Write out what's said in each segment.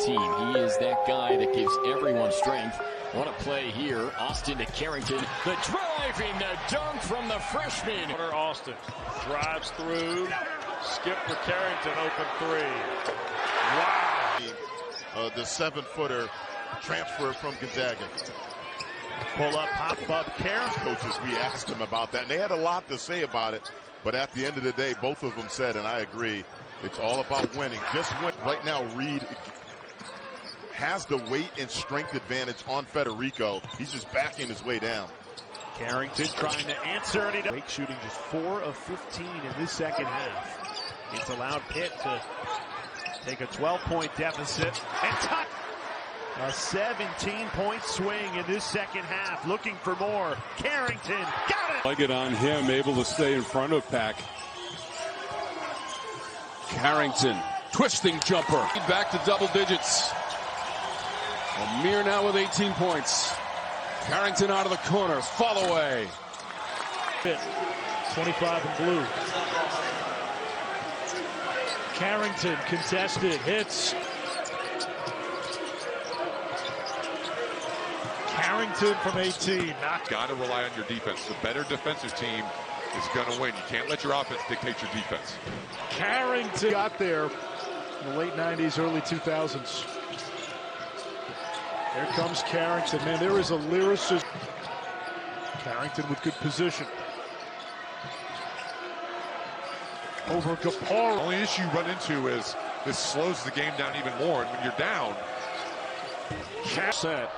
team. He is that guy that gives everyone strength. What a play here. Austin to Carrington. The driving, the dunk from the freshman. Austin drives through. Skip for Carrington, open three. Wow. The 7-footer transfer from Gonzaga. Pull up, hop up, Carrington. Coaches, we asked them about that, and they had a lot to say about it. But at the end of the day, both of them said, and I agree, it's all about winning. Just win. Right now, Reed has the weight and strength advantage on Federico. He's just backing his way down. Carrington trying to answer, and he does. Wake shooting just 4 of 15 in this second half. It's allowed Pitt to take a 12-point deficit and touch. A 17-point swing in this second half. Looking for more. Carrington got it. Like it on him, able to stay in front of Pack. Carrington, twisting jumper. Back to double digits. Amir now with 18 points. Carrington out of the corner, fall away. 25 in blue. Carrington contested, hits. Carrington from 18. Got to rely on your defense. The better defensive team is going to win. You can't let your offense dictate your defense. Carrington got there in the late 90s, early 2000s. Here comes Carrington. Man, there is a lyricist. Carrington with good position. Over Gaparo. The only issue you run into is this slows the game down even more. And when you're down. Set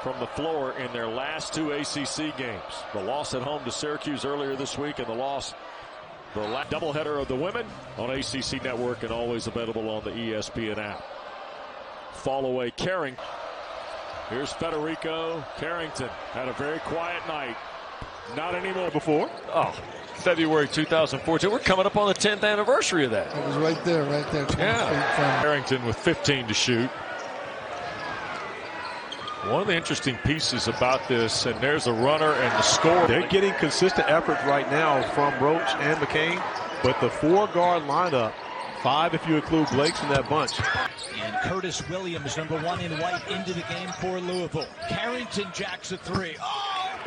from the floor in their last 2 ACC games. The loss at home to Syracuse earlier this week, and the loss, the doubleheader of the women on ACC Network and always available on the ESPN app. Fall away Carrington. Here's Federico. Carrington had a very quiet night. Not anymore. Before? Oh, February 2014. We're coming up on the 10th anniversary of that. It was right there. Yeah. Carrington with 15 to shoot. One of the interesting pieces about this, and there's a runner and the score. They're getting consistent effort right now from Roach and McCain, but the 4-guard lineup, 5 if you include Blake's in that bunch. And Curtis Williams, number 1 in white, into the game for Louisville. Carrington jacks a 3. Oh!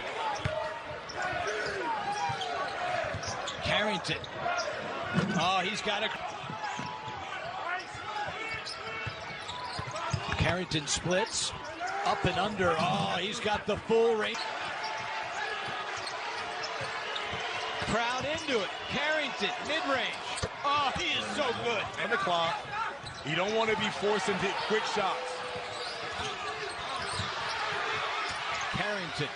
Carrington. Oh, he's got a... Carrington splits. Up and under. Oh, he's got the full range. Crowd into it. Carrington, mid-range. Oh, he is so good. And the clock. You don't want to be forcing quick shots. Carrington.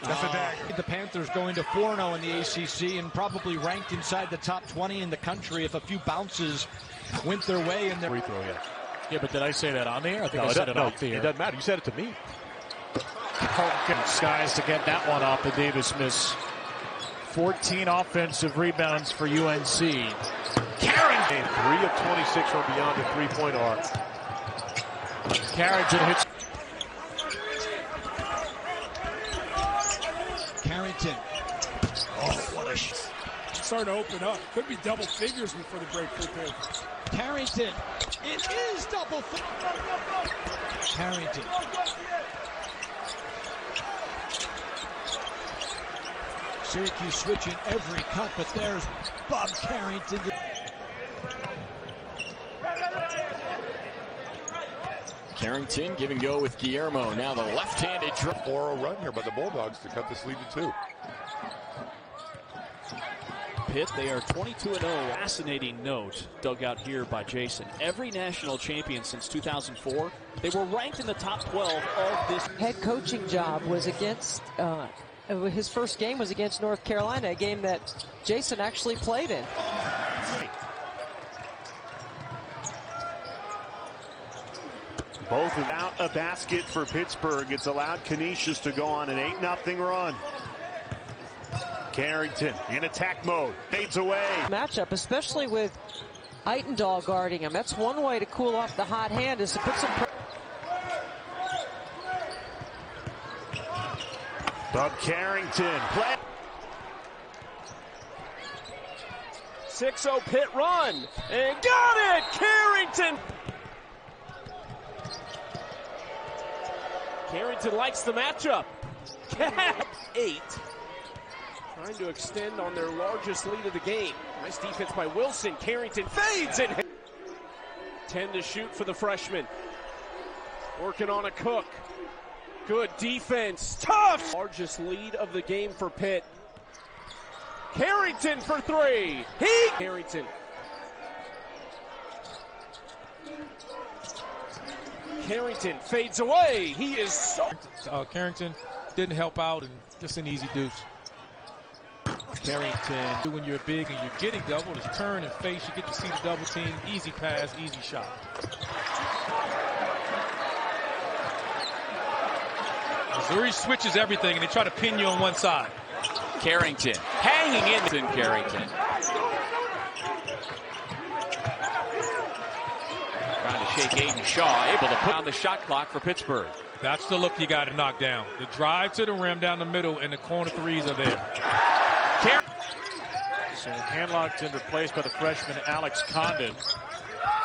That's a dagger. The Panthers going to 4-0 in the ACC and probably ranked inside the top 20 in the country if a few bounces went their way in their Free throw, yeah. Yeah, but did I say that on the air? I think I said it off the air. It doesn't matter. You said it to me. Skies to get that one off the Davis miss. 14 offensive rebounds for UNC. Carrington. 3 of 26 from beyond the 3-point arc. Carrington hits. Carrington. Oh, what a shot. Starting to open up. Could be double figures before the break for Pitt. Carrington. It is double. Carrington. Syracuse switching every cut, but there's Bob Carrington. Carrington give and go with Guillermo. Now the left-handed dribble. 4-0 run here by the Bulldogs to cut this lead to 2. Pitt, they are 22-0. Fascinating note dug out here by Jason. Every national champion since 2004, they were ranked in the top 12 of this. Head coaching job was against, his first game was against North Carolina, a game that Jason actually played in. Both without a basket for Pittsburgh. It's allowed Canisius to go on an 8-0 run. Carrington in attack mode, fades away. Matchup, especially with Eitendahl guarding him. That's one way to cool off the hot hand, is to put some pressure. Bob Carrington. 6-0 Pitt run, and got it! Carrington! Carrington likes the matchup. 8. Trying to extend on their largest lead of the game. Nice defense by Wilson. Carrington fades and 10 to shoot for the freshman. Working on a Cook. Good defense. Tough. Largest lead of the game for Pitt. Carrington for 3. Carrington. Carrington fades away. He is so. Carrington didn't help out and just an easy deuce. Carrington, when you're big and you're getting double, just turn and face. You get to see the double team. Easy pass, easy shot. Missouri switches everything and they try to pin you on one side. Carrington hanging in Carrington. Trying to shake Aiden Shaw, able to put on the shot clock for Pittsburgh. That's the look you got to knock down. The drive to the rim down the middle and the corner threes are there. So Hanlockton replaced by the freshman Alex Condon.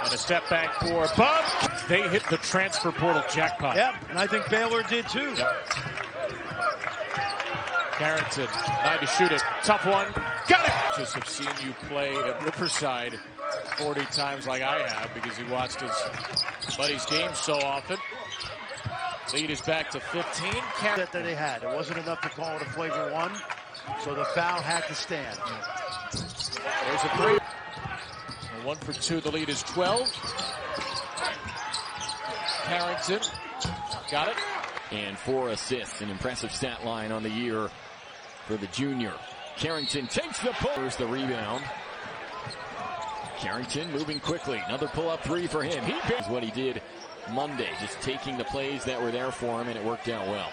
And a step back for Bub. They hit the transfer portal jackpot. Yep, and I think Baylor did too. Yep. Carrington, 9 to shoot it. Tough one. Got it! Just have seen you play at Riverside 40 times like I have because he watched his buddy's games so often. Lead is back to 15. That they had. It wasn't enough to call it a flavor 1, so the foul had to stand. There's a 3. And 1 for 2. The lead is 12. Carrington got it. And 4 assists, an impressive stat line on the year for the junior. Carrington takes the pull. There's the rebound. Carrington moving quickly. Another pull-up 3 for him. He does what he did Monday, just taking the plays that were there for him, and it worked out well.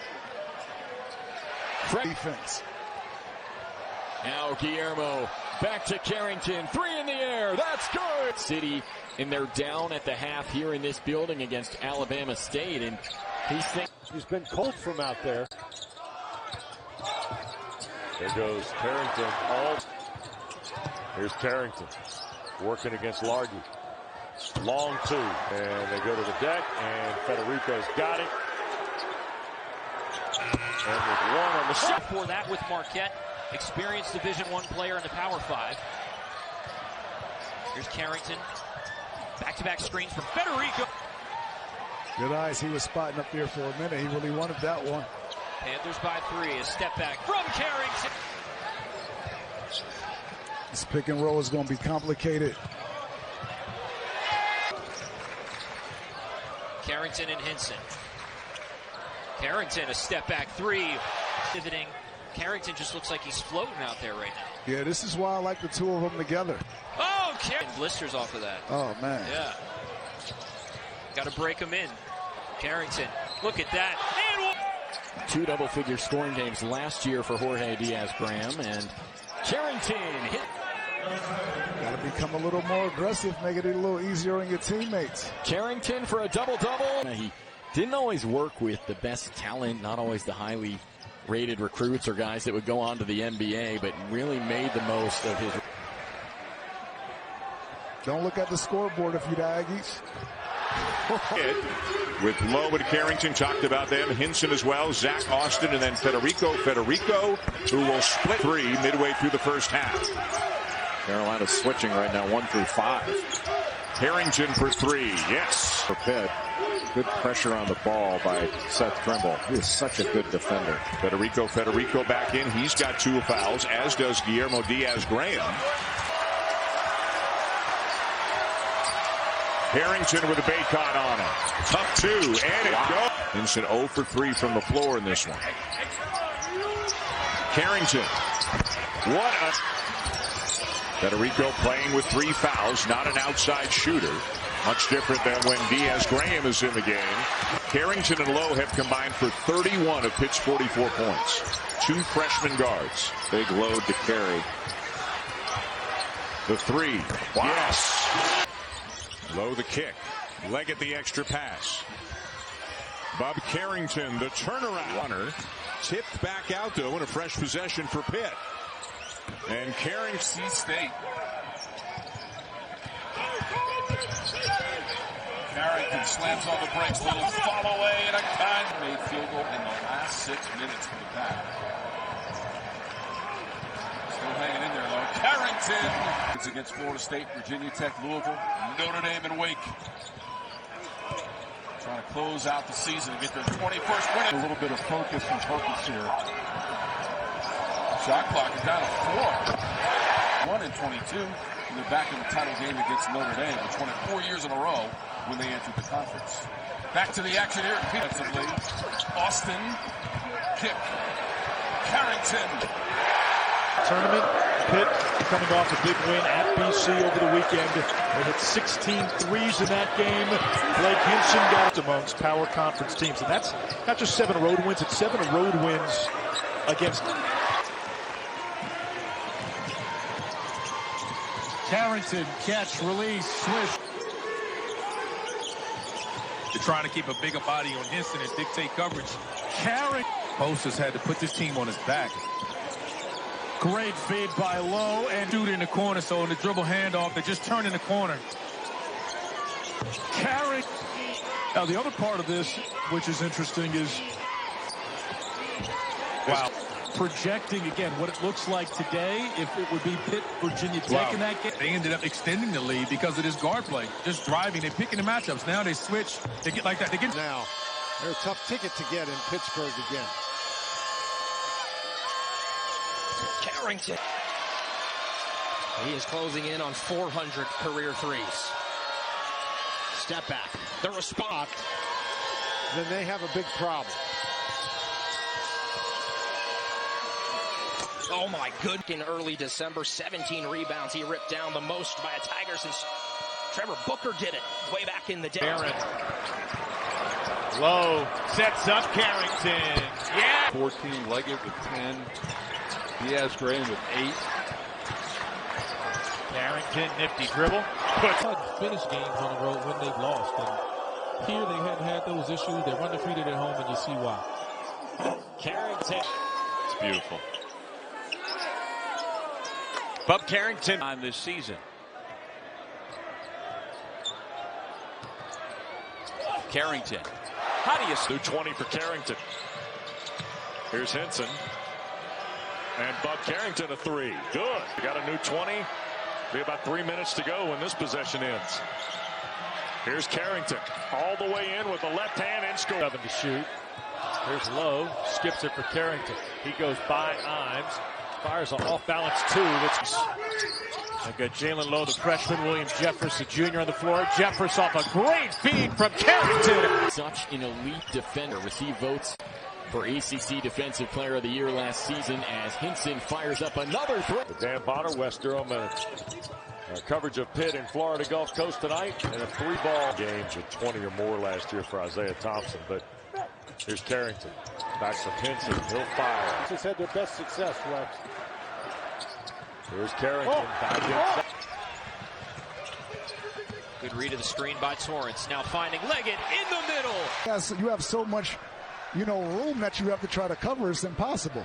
Defense. Now Guillermo back to Carrington. 3 in the air. That's good. City, and they're down at the half here in this building against Alabama State, and he's been cold from out there. There goes Carrington. Here's Carrington working against Largy. Long 2, and they go to the deck, and Federico's got it. And with 1 on the shot. For that with Marquette, experienced Division I player in the Power 5. Here's Carrington. Back-to-back screens from Federico. Good eyes. He was spotting up there for a minute. He really wanted that one. Panthers by 3. A step back from Carrington. This pick and roll is going to be complicated. Carrington and Hinson. Carrington, a step back 3. Pivoting. Carrington just looks like he's floating out there right now. Yeah, this is why I like the 2 of them together. Oh, Carrington blisters off of that. Oh, man. Yeah. Got to break him in. Carrington, look at that. And 2 double-figure scoring games last year for Jorge Diaz-Graham, and Carrington hit. Got to become a little more aggressive, make it a little easier on your teammates. Carrington for a double-double. He didn't always work with the best talent, not always the highly rated recruits or guys that would go on to the NBA, but really made the most of his. Don't look at the scoreboard if you're the Aggies. With Lowe and Carrington, talked about them. Hinson as well, Zach Austin, and then Federico, who will split 3 midway through the first half. Carolina's switching right now, 1 through 5. Carrington for 3, yes. For Pitt, good pressure on the ball by Seth Trimble. He is such a good defender. Federico back in. He's got 2 fouls, as does Guillermo Diaz-Graham. Carrington with a Baycott on him. Tough 2, and it goes. Hinson 0 for 3 from the floor in this one. Carrington. What a... Federico playing with 3 fouls, not an outside shooter. Much different than when Diaz-Graham is in the game. Carrington and Lowe have combined for 31 of Pitt's 44 points. 2 freshman guards. Big load to carry. The 3. Wow. Yes. Lowe the kick. Leggett the extra pass. Bob Carrington, the turnaround. Runner tipped back out, though, in a fresh possession for Pitt. And Carrington. State. Carrington slams on the brakes, little follow away, and a kind made field goal in the last 6 minutes for the Pack. Still hanging in there though. Carrington. It's against Florida State, Virginia Tech, Louisville, Notre Dame, and Wake. Trying to close out the season and get their 21st win. A little bit of focus and purpose here. Shot clock is down to 4. 1 and 22. And they're back in the title game against Notre Dame, which won it 4 years in a row when they entered the conference. Back to the action here defensively. Austin, kick. Carrington. Tournament. Pitt coming off a big win at BC over the weekend. They hit 16 threes in that game. Blake Hinson got it amongst power conference teams. And that's not just 7 road wins, it's 7 road wins against Carrington, catch, release, swish. They're trying to keep a bigger body on Hinson and dictate coverage. Post has had to put this team on his back. great feed by Lowe and Shoot in the corner, so in the dribble handoff, they just turn in the corner. Carry. Now the other part of this, which is interesting, is wow. Projecting again what it looks like today if it would be Pitt, Virginia Tech in that game. They ended up extending the lead because of this guard play. Just driving, they're picking the matchups. Now they switch, they get like that. They get now. They're a tough ticket to get in Pittsburgh again. Carrington. He is closing in on 400 career threes. Step back. The response. Then they have a big problem. Oh my good. In early December, 17 rebounds. He ripped down the most by a Tiger since Trevor Booker did it way back in the day. Lowe sets up Carrington. Yeah. 14, Leggett with 10. Diaz Graham with 8. Carrington, nifty dribble. Finish games on the road when they've lost. And here they hadn't had those issues. They're undefeated at home, and you see why. Carrington. It's beautiful. Bub Carrington on this season. Carrington. How do you do 20 for Carrington? Here's Hinson. And Bub Carrington a three. Good. We got a new 20. Be about 3 minutes to go when this possession ends. Here's Carrington. All the way in with the left hand and score. 7 to shoot. Here's Lowe. Skips it for Carrington. He goes by Imes. Fires an off-balance two. I've got Jalen Lowe, the freshman. William Jeffress, the junior, on the floor. Jeffress off a great feed from Carrington. Such an elite defender. Received votes for ACC Defensive Player of the Year last season as Hinson fires up another throw. Dan Bonner, West Durham, coverage of Pitt in Florida Gulf Coast tonight. And a 3-ball games with 20 or more last year for Isaiah Thompson. But here's Carrington. Back to Hinson. He'll fire. Just had their best success, Rex. Here's Carrington. Back inside. Good read of the screen by Torrance. Now finding Leggett in the middle. Yes, you have so much, room that you have to try to cover. It's impossible.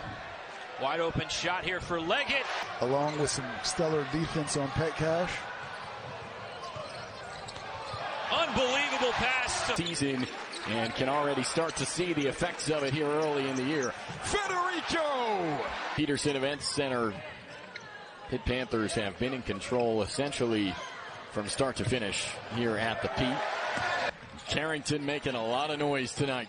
Wide open shot here for Leggett. Along with some stellar defense on Pet Cash. Unbelievable pass. Season and can already start to see the effects of it here early in the year. Federico! Peterson Events Center. Pitt Panthers have been in control essentially from start to finish here at the Pete. Carrington making a lot of noise tonight.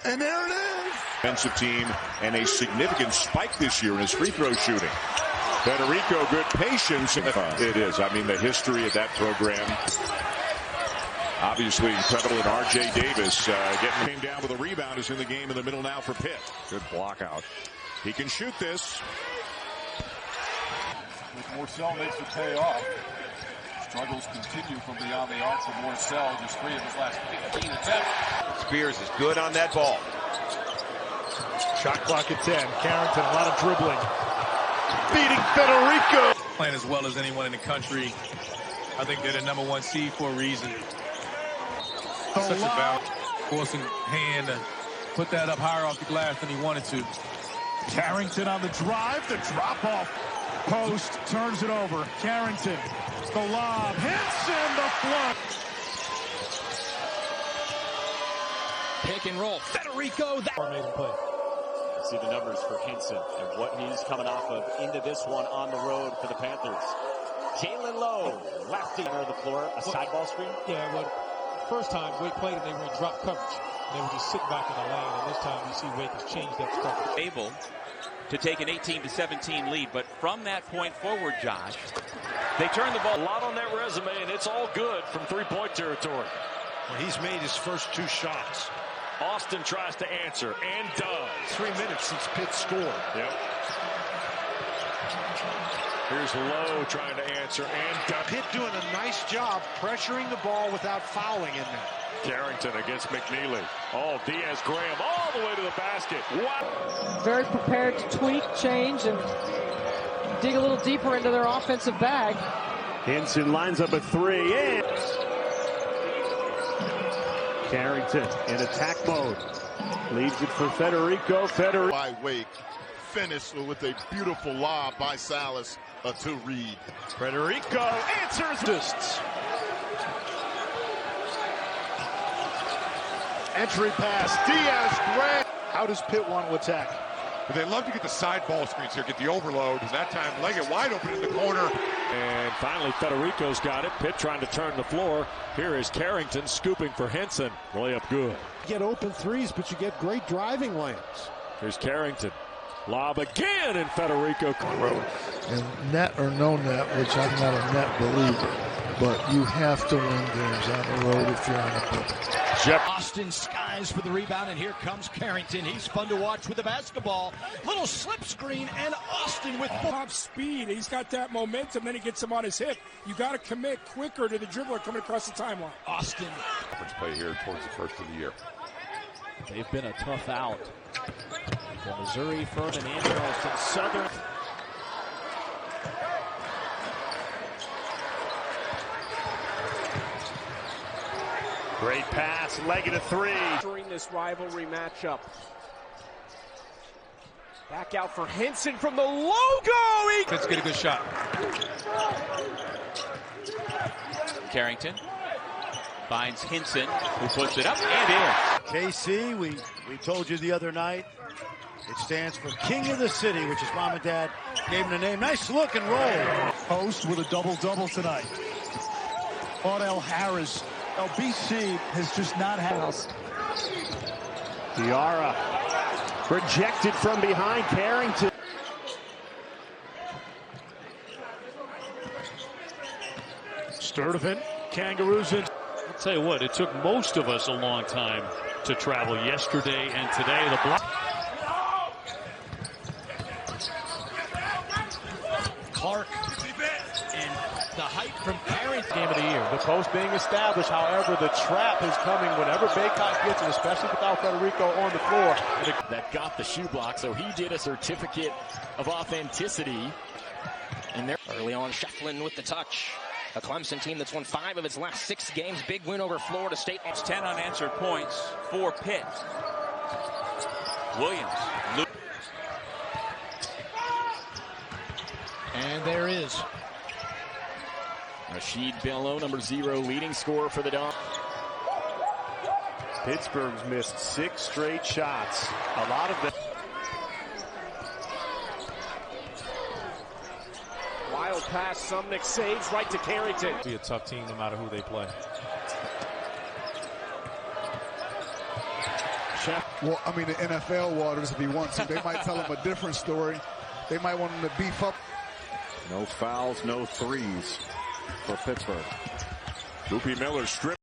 And there it is! Defensive team and a significant spike this year in his free throw shooting. Federico, good patience. It is. I mean, the history of that program. Obviously incredible. And R.J. Davis came down with a rebound. Is in the game in the middle now for Pitt. Good block out. He can shoot this. Morcell makes it pay off. Struggles continue from beyond the arc for Morcell. Just 3 of his last 15 attempts. Spears is good on that ball. Shot clock at 10. Carrington, a lot of dribbling. Beating Federico. Playing as well as anyone in the country. I think they're the #1 seed for a reason. Such a bounce. Forcing hand to put that up higher off the glass than he wanted to. Carrington on the drive, the drop off. Post turns it over. Carrington The lob. Henson, the flush. Pick and roll. Federico. That made him play. See the numbers for Hinson and what he's coming off of into this one on the road for the Panthers. Jalen Lowe, lefty center of the floor, a side ball screen. Yeah, well, first time Wake played it, they were in drop coverage. They were just sitting back in the lane, and this time you see Wake has changed that structure. Able to take an 18-17 lead, but from that point forward, Josh, they turn the ball. A lot on that resume, and it's all good from three-point territory. Well, he's made his first 2 shots. Austin tries to answer and does. 3 minutes since Pitt scored. Yep. Here's Lowe trying to answer and does. Pitt doing a nice job pressuring the ball without fouling in there. Carrington against McNeely. Oh, Diaz Graham all the way to the basket. Wow. Very prepared to tweak, change, and dig a little deeper into their offensive bag. Henson lines up a 3 and Carrington in attack mode. Leaves it for Federico. By Wake. Finish with a beautiful lob by Salas to Reed. Federico answers. Distance. Entry pass. Diaz Graham. How does Pitt want to attack? But they love to get the side ball screens here, get the overload, and that time Leggett wide open in the corner. And finally, Federico's got it. Pitt trying to turn the floor. Here is Carrington scooping for Henson. Layup good. You get open threes, but you get great driving lanes. Here's Carrington. Lob again, and Federico. And net or no net, which I'm not a net believer, but you have to win games on the road if you're on the book. Austin skies for the rebound, and here comes Carrington. He's fun to watch with the basketball. Little slip screen, and Austin with top speed. He's got that momentum, then he gets him on his hip. You got to commit quicker to the dribbler coming across the timeline. Austin. Conference play here towards the first of the year. They've been a tough out. For Missouri, Furman, and Charleston Southern. Great pass, Leggett a 3. During this rivalry matchup. Back out for Henson from the logo. Let's get a good shot. Carrington finds Henson, who puts it up and in. KC, we told you the other night, it stands for King of the City, which is Mom and Dad gave him the name. Nice look and roll. Post with a double-double tonight. Audell Harris. BC has just not had us. Diarra rejected from behind. Carrington. Sturdivant, Kangaroos in. I'll tell you what, it took most of us a long time to travel yesterday and today. The block. Clark and the height from Carrington. Game of the year. The post being established. However, the trap is coming whenever Baycott gets it, especially without Federico on the floor. That got the shoe block, so he did a certificate of authenticity. And they're early on, Shefflin with the touch. A Clemson team that's won 5 of its last 6 games. Big win over Florida State. It's 10 unanswered points for Pitt. Williams. And there is Rashid Bello, number 0, leading scorer for the Dogs. Pittsburgh's missed 6 straight shots. A lot of them. Wild pass, Sumnick saves right to Carrington. Be a tough team no matter who they play. Well, I mean, the NFL waters, if he wants to, they might tell him a different story. They might want him to beef up. No fouls, no threes for Pittsburgh. Goopy Miller stripped.